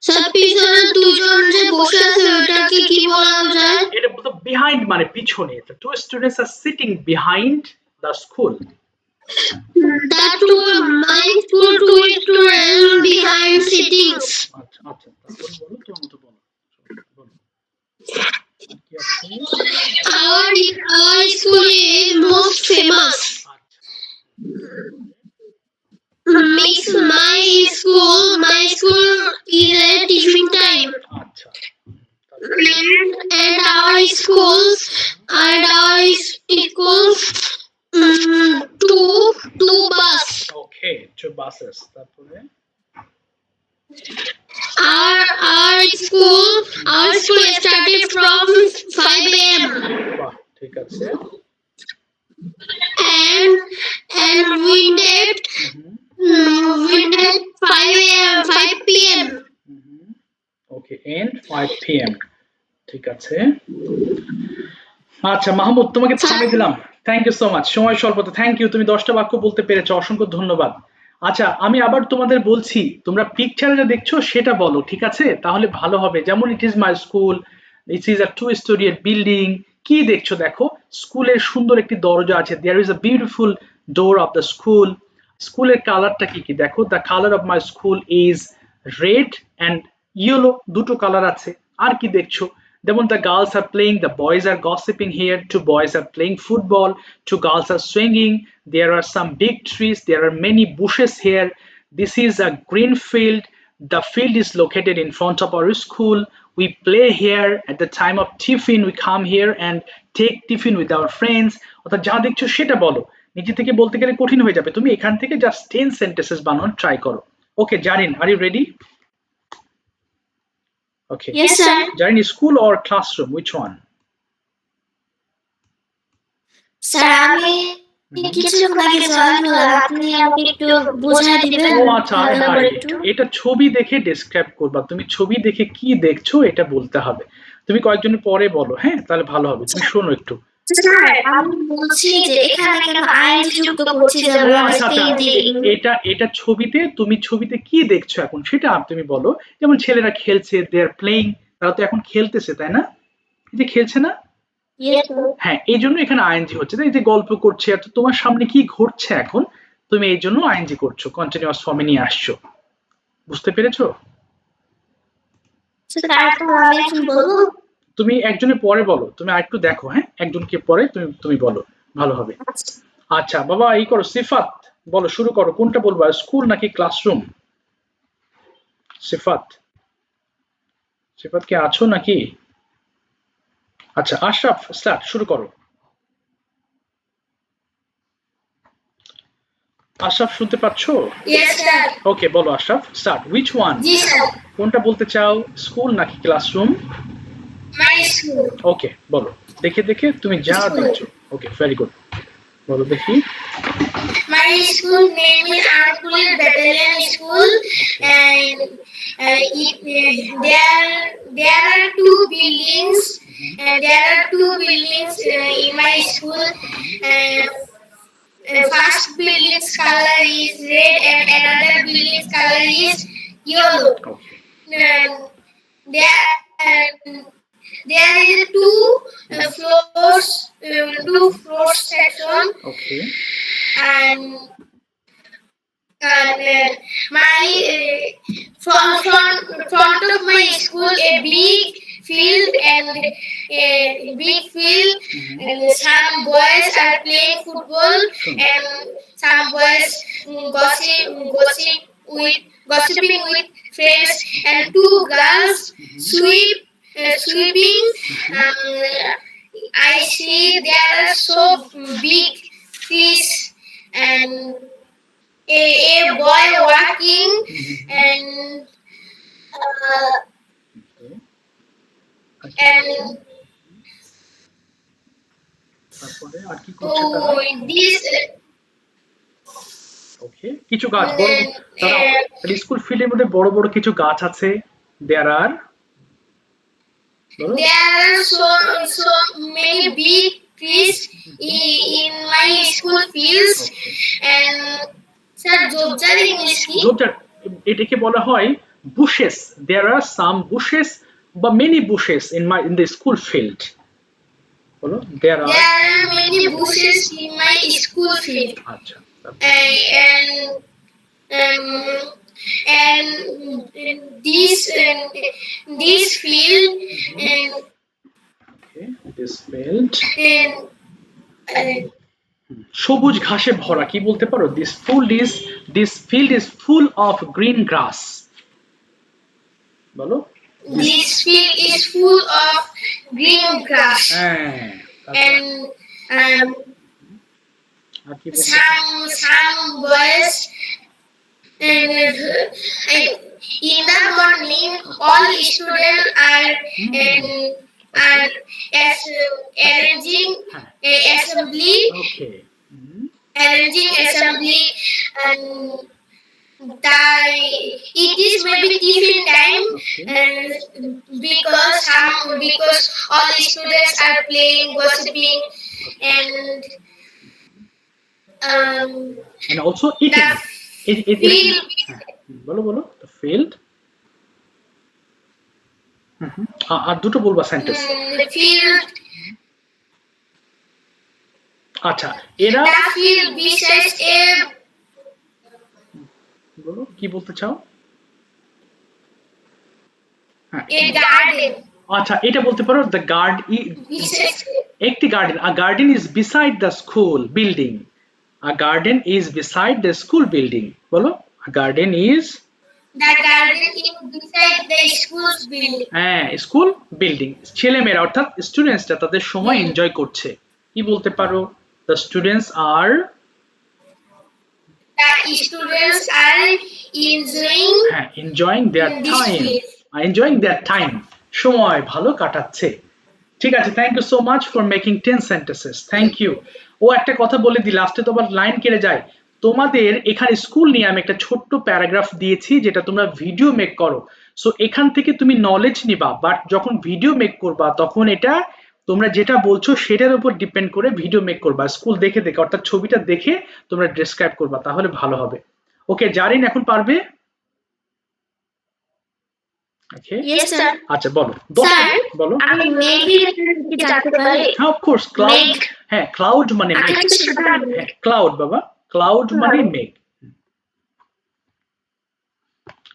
sir পিছনে দুজন যে বসে আছে ওটাকে কি বলা যায়? এটা বলতো বিহাইন্ড মানে পিছনে, তো two students are sitting behind the school. That two my school two students behind sittings. আচ্ছা আচ্ছা, তারপর বলো, তোমার মতো বলো, বলো কি আছে? Our school is most famous. My school is a tiffin time. আচ্ছা, And our schools two bus. Okay, two buses. তারপরে Our school started from 5 a.m. বাহ, ঠিক আছে, and we ended 5 p.m. Okay, end 5 p.m. ঠিক আছে। আচ্ছা মাহমুদ, তোমাকে থামিয়ে দিলাম, থ্যাংক ইউ সো মাচ, সময় স্বল্পতা, থ্যাংক ইউ, তুমি 10টা বাক্য বলতে পেরেছো, অসংখ্য ধন্যবাদ। আচ্ছা, আমি আবার তোমাদের বলছি, তোমরা পিকচারে যা দেখছো সেটা বলো, ঠিক আছে? তাহলে ভালো হবে। যেমন it is my school, it is a 2 story building, কি দেখছো দেখো, স্কুলের সুন্দর একটি দরজা আছে, there is a beautiful door of the school. স্কুলের কালারটা কি কি দেখো, the colour of my school is red and yellow, দুটো কালার আছে। আর কি দেখছো, যেমন the girls are playing, the boys are gossiping here, 2 boys are playing football, 2 girls are swinging, there are some big trees, there are many bushes here, this is a green field, the field is located in front of our school, we play here at the time of tiffin, we come here and take tiffin with our friends, অর্থাৎ যা দেখছো সেটা বলো। নিজে থেকে বলতে গেলে কঠিন হয়ে যাবে, তুমি এখান থেকে জাস্ট 10 সেন্টেন্সেস বানানোর ট্রাই করো। Okay Zarin, are you ready? Okay Yes, sir. Zarin, school or classroom, which one? Sir আমি কিছুক্ষণ আগে জয়েন হলাম, আপনি আমাকে একটু বুঝিয়ে দিবেন ও আচ্ছা, ভালো করে একটু? এটা ছবি দেখে ডেসক্রাইব করবা, তুমি ছবি দেখে কি দেখছো এটা বলতে হবে। তুমি কয়েকজনের পরে বলো, হ্যাঁ তাহলে ভালো হবে। তুমি শোনো একটু। স্যার আমি বলছি যে এখানে কেন আইএনজি যুক্ত করছি, যেমন আচ্ছা আচ্ছা, স্টেজিং? এটা ছবিতে, তুমি ছবিতে কি দেখছো এখন সেটা তুমি বলো। যেমন ছেলেরা খেলছে, দে আর প্লেইং, তারা তো এখন খেলতেছে তাই না, এই যে খেলছে না? Yes sir. হ্যাঁ, এই জন্য এখানে আইএনজি হচ্ছে, এই যে গল্প করছে, তো তোমার সামনে কি ঘটছে এখন, তুমি এই জন্য আইএনজি করছো, কন্টিনিউয়াস ফর্মে নিয়ে আসছো। বুঝতে পেরেছো? তারপর আমি এখন বলবো? তুমি একজনের পরে বলো, তুমি আরেকটু দেখো, হ্যাঁ একজনকে পরে তুমি তুমি বলো, ভালো হবে। আচ্ছা বাবা, এই করো সিফাত, বলো শুরু করো, কোনটা বলবো, স্কুল নাকি ক্লাসরুম? সিফাত, সিফাত কি আছো নাকি? আচ্ছা আশরাফ, স্টার্ট, শুরু করো। আশরাফ শুনতে পাচ্ছো? Yes sir. ওকে বলো আশরাফ, স্টার্ট, হুইচ ওয়ান? জি স্যার। কোনটা বলতে চাও, স্কুল নাকি ক্লাসরুম? My school. ওকে বলো, দেখে দেখে তুমি যা দেখছো। ওকে ভেরি গুড, বলো দেখি। My school name is Arkulit Battalion School, and there are two buildings. There are two buildings in my school. First building's color is red, and another building's color is yellow. There, there is two floors section, okay and my front of my school a big field, and and some boys are playing football, and some boys gossiping with friends, and two girls sweeping. I see there are so big fish, and a boy walking, and and তারপরে আর কি করছে তারা? this ওকে, কিছু গাছ বড়, তারা স্কুল ফিল্ডের মধ্যে বড় বড় কিছু গাছ আছে, দেয়ার আর, there are so many big trees in my school fields, and sir jobjar English ki? জোরজার, এটাকে বলা হয় bushes, there are some bushes বা many bushes in the school field, বলো there are many bushes in my school field. আচ্ছা and and this field, and okay, this field and সবুজ ঘাসে ভরা, কি বলতে পারো, this field is full of green grass, বলো this field is full of green grass, হ্যাঁ, and আর কি বলতে, some boys, and in the morning all students are arranging assembly, okay, and it is maybe tiffin time, because all students are playing, gossiping, and also eating, field, বলো বলো the field, আর দুটো বলবা সেন্টেন্স। the field, আচ্ছা এরা, the field besides a, বলো কি বলতে চাও, হ্যাঁ a garden, আচ্ছা এটা বলতে পারো the besides একটি garden, a garden is beside the school building, a garden is beside the school building, বলো a garden is The garden is beside the school's building. হ্যাঁ স্কুল বিল্ডিং ছেলেমেয়েরা অর্থাৎ স্টুডেন্টসরা তাদের সময় এনজয় করছে কি বলতে পারো the students are The students are enjoying হ্যাঁ enjoying their this time place. Enjoying their time সময় ভালো কাটাচ্ছে ঠিক আছে thank you so much for making 10 sentences thank you ও একটা কথা বলে দি লাস্টে তো আবার লাইন কেটে যায় তোমাদের এখানে স্কুল নিয়ে আমি একটা ছোট্ট প্যারাগ্রাফ দিয়েছি যেটা তোমরা ভিডিও মেক করো সো এখান থেকে তুমি নলেজ নিবা বাট যখন ভিডিও মেক করবা তখন এটা তোমরা যেটা বলছো সেটার উপর ডিপেন্ড করে ভিডিও মেক করবা স্কুল দেখে দেখে অর্থাৎ ছবিটা দেখে তোমরা ডেসক্রাইব করবা তাহলে ভালো হবে ওকে জারিন এখন পারবে ওকে Yes, sir. আচ্ছা বলো Sir, বলো আমি মেঘের কি জানতে পারি? হ্যাঁ অফ কোর্স ক্লাউড মেঘ। হ্যাঁ ক্লাউড মানে মেঘ আকাশে সাদা মেঘ। ক্লাউড বাবা ক্লাউড মানে মেঘ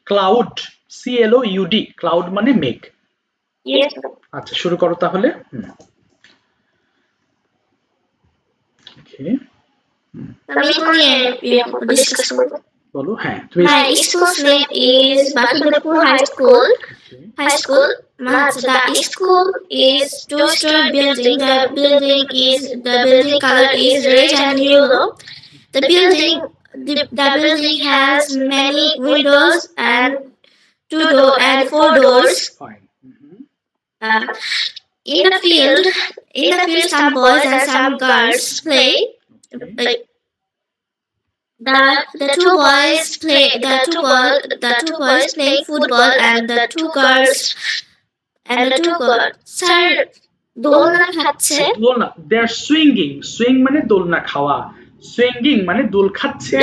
ক্লাউড CLOUD ক্লাউড মানে মেঘ Yes, sir. আচ্ছা শুরু করো তাহলে ওকে আমি কোনে ডিসকাস করব? বলো হ্যাঁ তুমি My school's name is Basudharpur High School. High school. The school is two-story building. The building color is red and yellow. The building has many windows and four doors. Fine Uh, in the field, some boys and some girls play. Like, the two boys playing football and the two girls Sir, দোলনা খাচ্ছে। দোলনা দে আর সুইং মানে দোলনা খাওয়া সুইঙ্গিং মানে দোল খাচ্ছে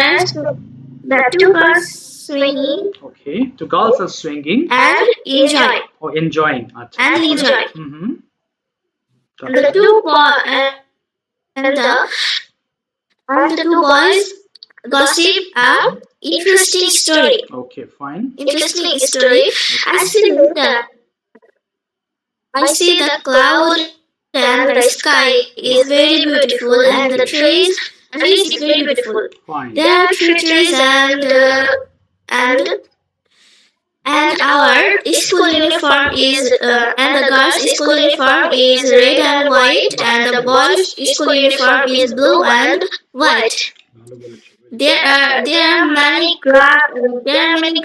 The two girls swinging okay two girls are swinging and enjoy. ও এনজয়িং আচ্ছা And enjoy. হুম The two boys and the two boys gossip a interesting story. Okay fine Interesting story. I see the cloud and the sky is very beautiful and the trees is very beautiful. Fine There are three trees and our school uniform is and the girls' school uniform is red and white and the boys' school uniform is blue and white. ভালো বলেছো There are many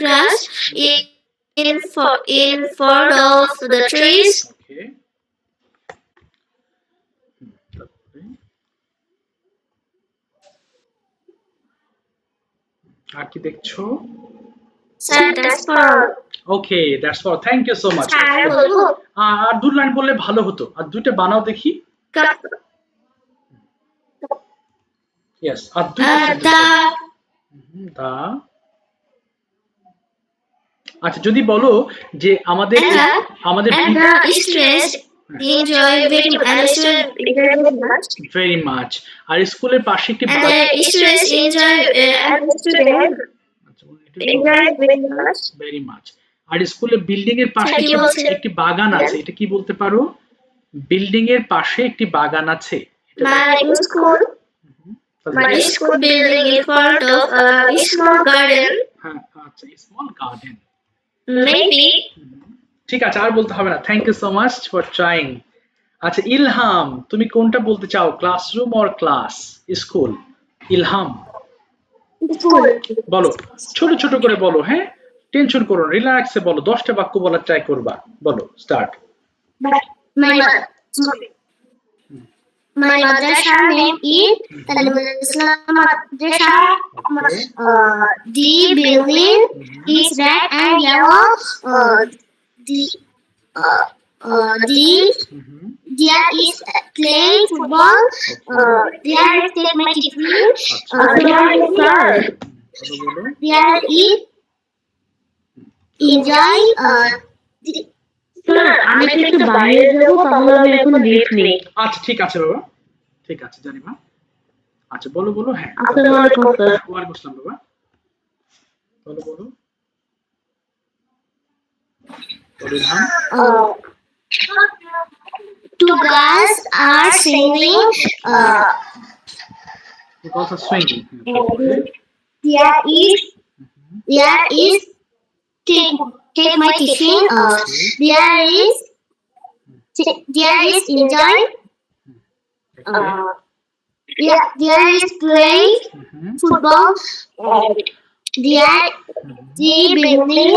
grass in front of the trees. ওকে আর কি দেখছো Sir, that's all. Okay that's all thank you so much Sir, বলবো? আর দু লাইন বললে ভালো হতো আর দুইটা বানাও দেখি ইয়েস আর দুইটা দা আচ্ছা যদি বলো যে আমাদের আমাদের And the students enjoy very much. Very much আর স্কুলের পাশে একটি And the students enjoy very much. Very much আর স্কুলের বিল্ডিং এর পাশে Thank you, sir. একটি বাগান আছে এটা কি বলতে পারো বিল্ডিং এর পাশে একটি বাগান আছে My school building in front of a small garden. হ্যাঁ আচ্ছা স্মল গার্ডেন Maybe ঠিক আছে আর বলতে হবে না thank you so much for trying আচ্ছা ইলহাম তুমি কোনটা বলতে চাও classroom or class school Ilham বলো ছোট ছোট করে বলো হ্যাঁ টেনশন করো রিল্যাক্সে বলো 10টা বাক্য বলার ট্রাই করবা বলো start my madrasa name is Talibul Islam Madrasa. The building is red and yellow. There is playing football. There is take my tiffin. There is enjoy. আমি একটু বাইরে যাবো তাহলে আমি এখন লিফট নেই আচ্ছা ঠিক আছে বাবা ঠিক আছে জানিমা আচ্ছা বলো বলো হ্যাঁ আসসালামু আলাইকুম স্যার ওয়ালাইকুম আসসালাম বাবা বলো বলো Ilham Two girls are singing. also swinging There is take my tiffin. There is enjoy. There is play football. There the building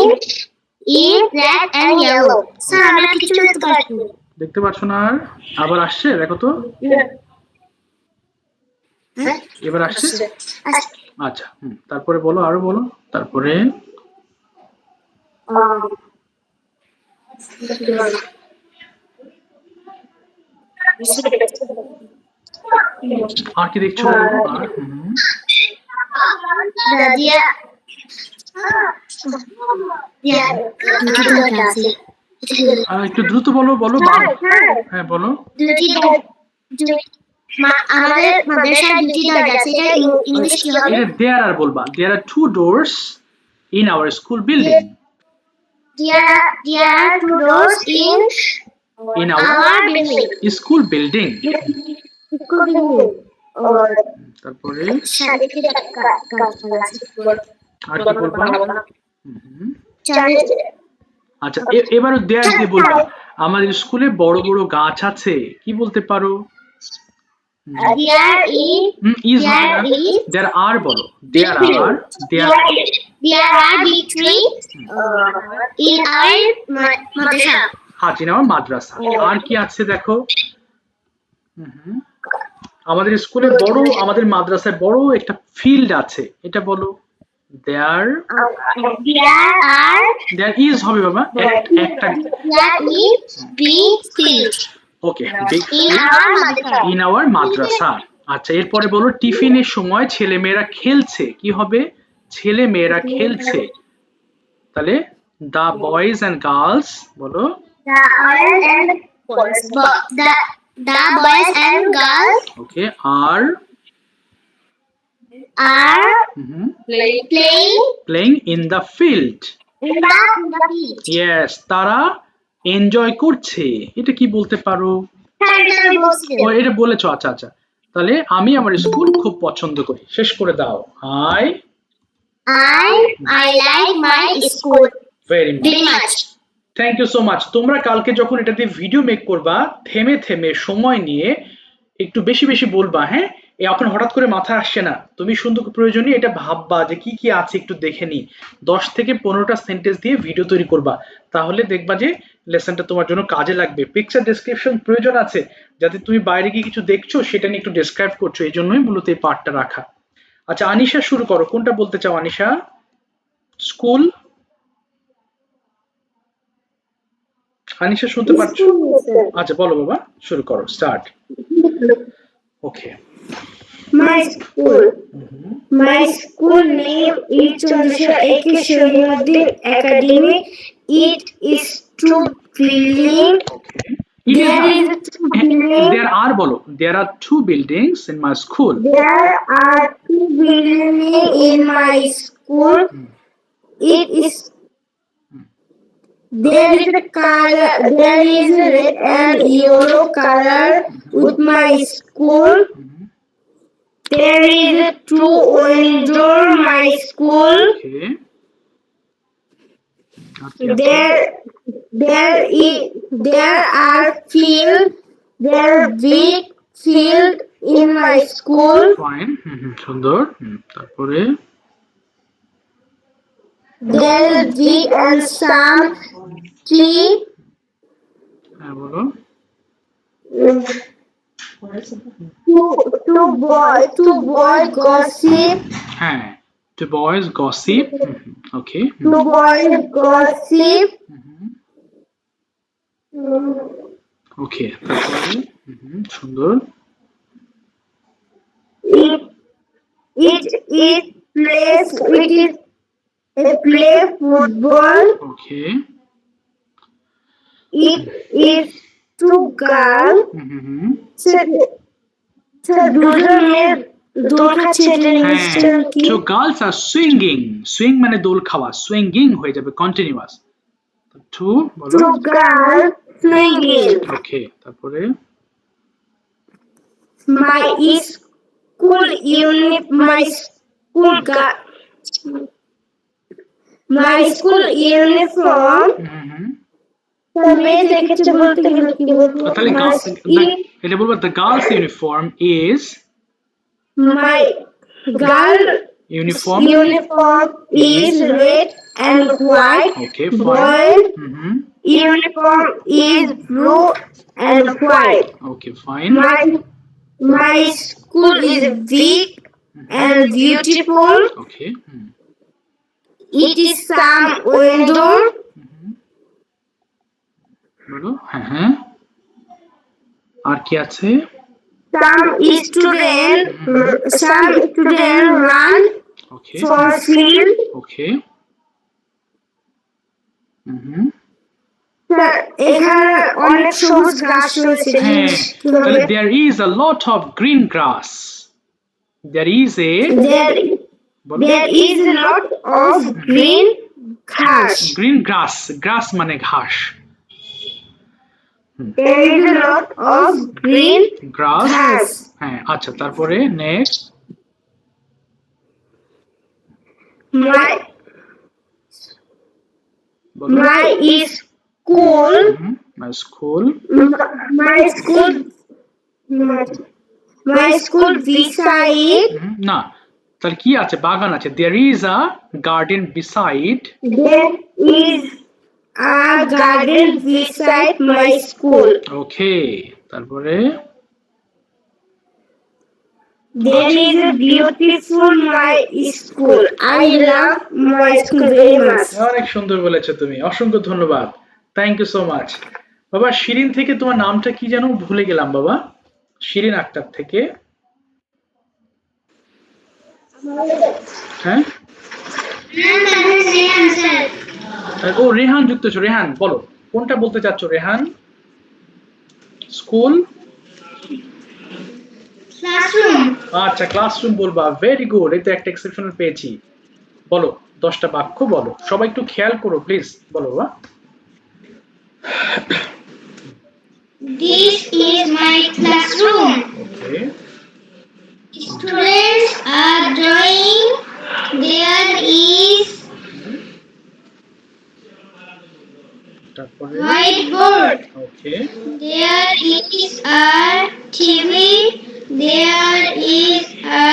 is red and yellow. Sir, আমরা কিছু দেখতে পাচ্ছি না। দেখতে পাচ্ছ না আর? আবার আসছে দেখো তো। এবার আসছে? আচ্ছা তারপরে বলো, আরো বলো। তারপরে আর কি দেখছো? আর একটু দ্রুত বলো, বলো। হ্যাঁ বলো। আমাদের মাদ্রাসায় দুটি দরজা আছে, এটা ইংলিশ কি হবে? এটা there are বলবা। There are two doors in our school building. There are two doors In our school building. তারপরে আর কি বলবা? আচ্ছা এবারও দেয়ার দিয়ে বলবা। আমাদের স্কুলে বড় বড় গাছ আছে, কি বলতে পারো? There are বলো। There are big trees in our madrasa. হ্যাঁ, in our madrasa. আর কি আছে দেখো? আমাদের স্কুলে বড়, আমাদের মাদ্রাসায় বড় একটা ফিল্ড আছে, এটা বলো। There is হবে বাবা। একটা There is big field. Okay, in our madrasa. আচ্ছা এরপরে বলো টিফিনের সময় ছেলেমেয়েরা খেলছে, কি হবে? ছেলেমেয়েরা খেলছে, তাহলে the boys and girls বলো। The boys and girls okay are playing in the field. Yes, তারা এনজয় করছে, এটা কি বলতে পারো? ও এটা বলেছো। আচ্ছা আচ্ছা, তাহলে আমি আমার স্কুল খুব পছন্দ করি, শেষ করে দাও। I like my school very much. Thank you so much. তোমরা কালকে যখন এটা দিয়ে ভিডিও মেক করবা, থেমে থেমে সময় নিয়ে একটু বেশি বেশি বলবা। হ্যাঁ, এখন হঠাৎ করে মাথায় আসছে না, তুমি শুধু প্রয়োজনীয় এটা ভাববা যে কি কি আছে একটু দেখে নি। 10 থেকে 15টা সেন্টেন্স দিয়ে ভিডিও তৈরি করবা, তাহলে দেখবা যে লেসনটা তোমার জন্য কাজে লাগবে। পিকচার ডেসক্রিপশন প্রয়োজন আছে, যাতে তুমি বাইরে গিয়ে কিছু দেখছো সেটা নিয়ে একটু ডেসক্রাইব করছো, এই জন্যই মূলত এই পার্টটা রাখা। আচ্ছা আনিশা শুরু করো, কোনটা বলতে চাও আনিশা? স্কুল? আনিশা শুনতে পাচ্ছ? আচ্ছা বলো বাবা, শুরু করো, start. Okay. My school name is Chandra A.K. Shahidin Academy. It is two building. There are bolo. There are two buildings in my school. There are two buildings in my school. It is there is a color. There is a red and yellow color with my school. There is a two window my school. There are field. There big field in my school. Fine. সুন্দর। তারপরে There is big and some tree. হ্যাঁ বলো। Two boys gossip. হ্যাঁ, two boys gossip. Okay. Two boys gossip. Okay. তারপরে সুন্দর। It is a play football. Okay. It is two girls. Two girls are swinging. Swing মানে দোল খাওয়া, swinging হয়ে যাবে continuous. Two girls swinging. Okay, তারপরে My school unit, my school My school uniform. মেয়ে দেখেছে বলতে গেলে কি বলবো? তাহলে এটা বলবো the girls uniform is My girl uniform. uniform is red and white. Okay, Boy fine. uniform is blue and white. Okay, fine. My school is big and beautiful. Okay. It is some window. বলো হ্যাঁ আর কি আছে? Some student run Okay. for field. Okay. এখানে অনেক সবুজ ঘাস রয়েছে। হ্যাঁ, তাহলে there is a lot of green grass. There is a There is a lot of green grass. green grass. Grass মানে ঘাস. There is a lot of green Grass. grass. হ্যাঁ আচ্ছা তারপরে next. বলো My school my school. My school beside না তাহলে কি আছে? বাগান আছে। There is a garden beside. there is a garden beside my school. Okay. তারপরে There is a beautiful my school. I love my school very much. অনেক সুন্দর বলেছো তুমি, অসংখ্য ধন্যবাদ। Thank you so much. বাবা শিরিন থেকে তোমার নামটা কি যেন ভুলে গেলাম বাবা। শিরিন আক্তার থেকে। হ্যাঁ ও রেহান যুক্ত হয়েছে। রেহান বলো কোনটা বলতে চাচ্ছ রেহান? স্কুল? ক্লাসরুম। আচ্ছা ক্লাসরুম বলবা, ভেরি গুড। এই তো একটা এক্সেপশনাল পেয়েছি। বলো 10টা বাক্য বলো, সবাই একটু খেয়াল করো প্লিজ। বলো বাবা। This is my classroom. Okay Students are drawing. There is তারপরে whiteboard. Okay There is a TV. There is a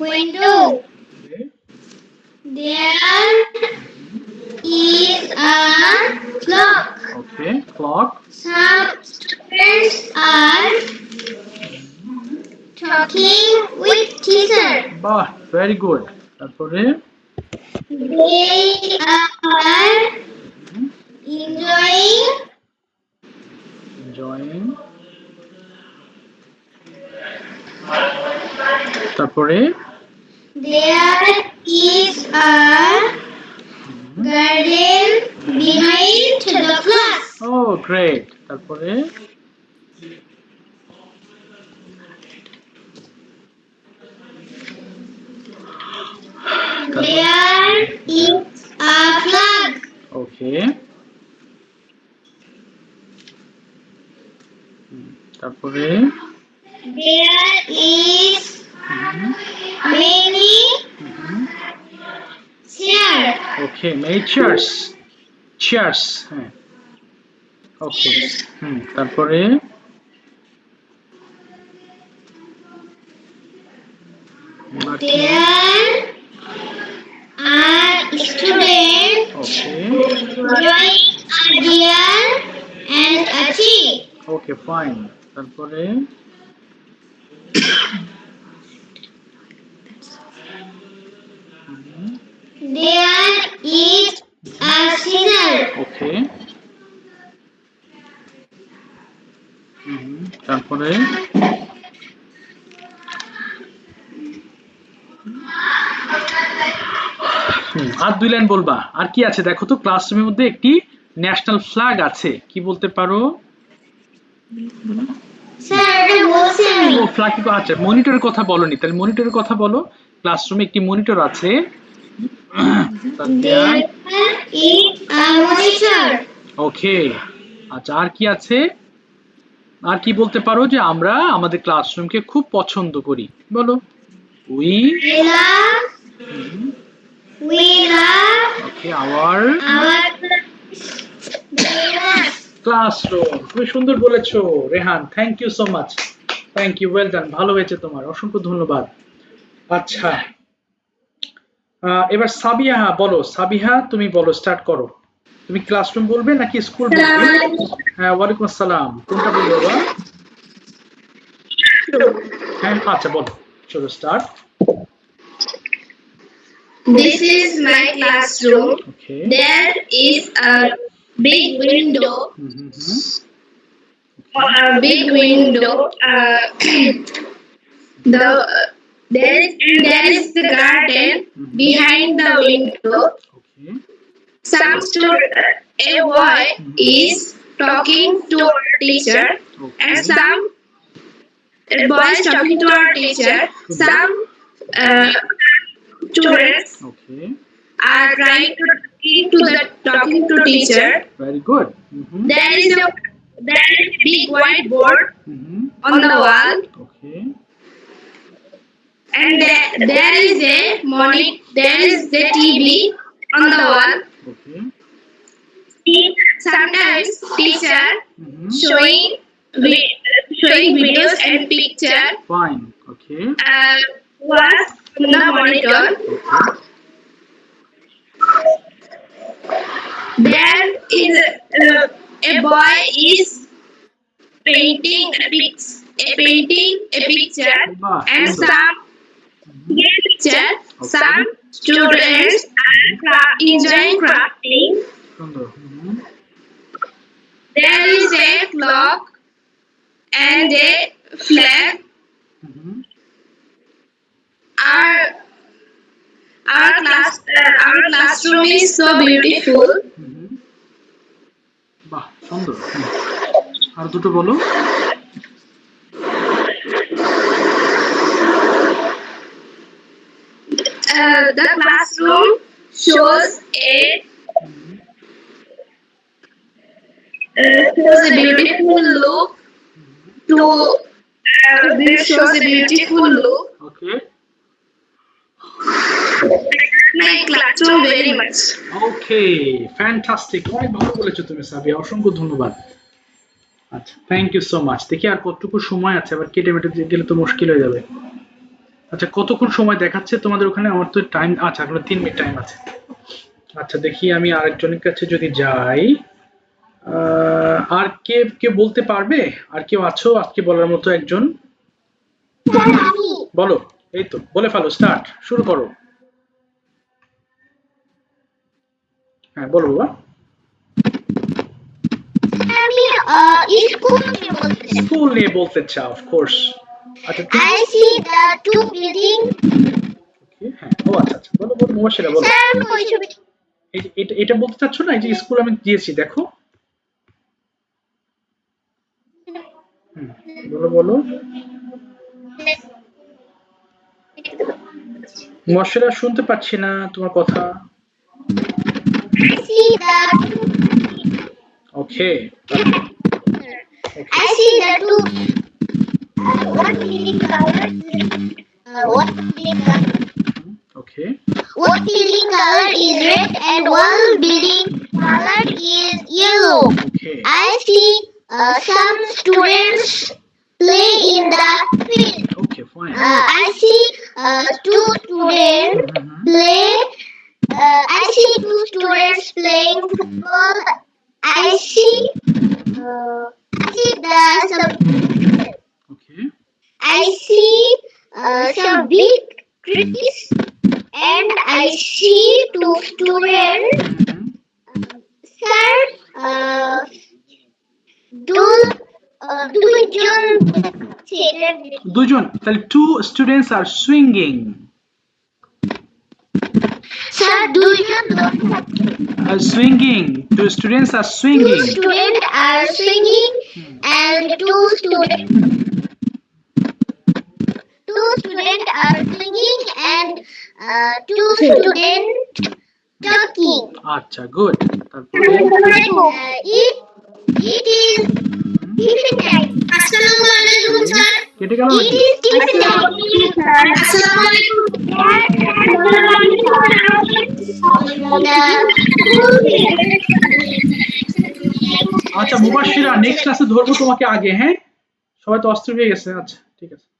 window. There is a clock. Okay clock. Some students are talking with teacher. বাহ ভেরি গুড। তারপরে They are enjoying. enjoying। তারপরে There is a garden behind the class. Oh great. তারপরে There is a flag. Okay তারপরে There is many chairs. Okay many chairs. Chairs হ্যাঁ ওকে তারপরে There are students okay drawing a deer and a tree. Okay fine. তারপরে There is a scissor. Okay তারপরে আর 2 লাইন বলবা। আর কি আছে দেখো তো? ক্লাসরুমের মধ্যে একটি ন্যাশনাল ফ্ল্যাগ আছে, কি বলতে পারো? স্যার এটা বলছি আমি। ও ফ্ল্যাগ। আচ্ছা মনিটরের কথা বলনি, তাহলে মনিটরের কথা বলো। ক্লাসরুমে একটি মনিটর আছে। There is a monitor. ওকে আচ্ছা আর কি আছে? আর কি বলতে পারো যে আমরা আমাদের ক্লাসরুমকে খুব পছন্দ করি? বলো। We love Okay, our Our classroom. তুমি সুন্দর বলেছো Rehan, thank you so much, thank you, well done, ভালো হয়েছে তোমার, অসংখ্য ধন্যবাদ। আচ্ছা, এবার সাবিহা বলো, সাবিহা তুমি বলো, স্টার্ট করো। তুমি ক্লাসরুম বলবে নাকি স্কুল বলবে? হ্যাঁ, ওয়ালাইকুম আসসালাম, কোনটা বলবো বাবা? হ্যাঁ, আচ্ছা বলো, চলো start. This is my classroom. Okay, There is a big window. A big window. There is the garden behind the window. Okay, Some a boy is talking to our teacher, and some boys talking to our teacher. Some students okay, are trying to talking to teacher. Very good. There is a big whiteboard on the wall, okay, and there is a there is the TV on the wall. Okay, Sometimes teacher showing videos and picture fine, okay, was on the monitor. There is a boy is painting a picture, বাহ, and সুন্দর। some picture. Some students are enjoying crafting. সুন্দর। There is a clock and a flag. Our classroom is so beautiful. বাহ, সুন্দর। আর দুটো বলো। The classroom shows a beautiful look to this shows a beautiful look. Okay, My classroom very much. Okay, fantastic, অনেক ভালো বলেছো তুমি সাবিয়া, অসংখ্য ধন্যবাদ। আচ্ছা, থ্যাংক ইউ সো মাচ। দেখি আর কতটুকু সময় আছে, আবার কেটে মেটে গেলে তো মুশকিল হয়ে যাবে। আচ্ছা, কতক্ষণ সময় দেখাচ্ছে তোমাদের ওখানে? আমার তো টাইম, আচ্ছা এখনো 3 মিনিট টাইম আছে। আচ্ছা, দেখি আমি আরেকজনের কাছে যদি যাই। আর কে বলতে পারবে? আর কেউ আছো আজকে বলার মতো একজন? বলো, এই তো বলে ফেলো, স্টার্ট, শুরু করো। হ্যাঁ বলো বাবা। স্কুল নিয়ে বলতে চাও, অফ কোর্স। আচ্ছা, I see the two buildings. ওকে, হ্যাঁ, ও আচ্ছা আচ্ছা, বলো বলো মুবাশশিরা বলো। এটা বলতে চাচ্ছ না, এই যে স্কুল আমি দিয়েছি দেখো। বলো বলো মুবাশশিরা, শুনতে পাচ্ছি না তোমার কথা। I see the okay, I see the two. One building color. Okay, One building color is red and one building color is yellow. Okay, I see some students play in the field. Okay, fine, I see two students play. I see two students playing football. I see okay, I see some big trees, and I see two students. Sir, দুজন, তাহলে two students are swinging. Sir, swinging, two students are swinging. two students are swinging, and two students are swinging, and two students talking. আচ্ছা, গুড। তারপরে It is tiffin time. Assalamualaikum, sir. কেটে গেল It নাকি? is tiffin time. Assalamualaikum. আচ্ছা মুবাশশিরা নেক্সট ক্লাসে ধরবো তোমাকে আগে, হ্যাঁ সবাই তো অস্থির হয়ে গেছে, আচ্ছা ঠিক আছে।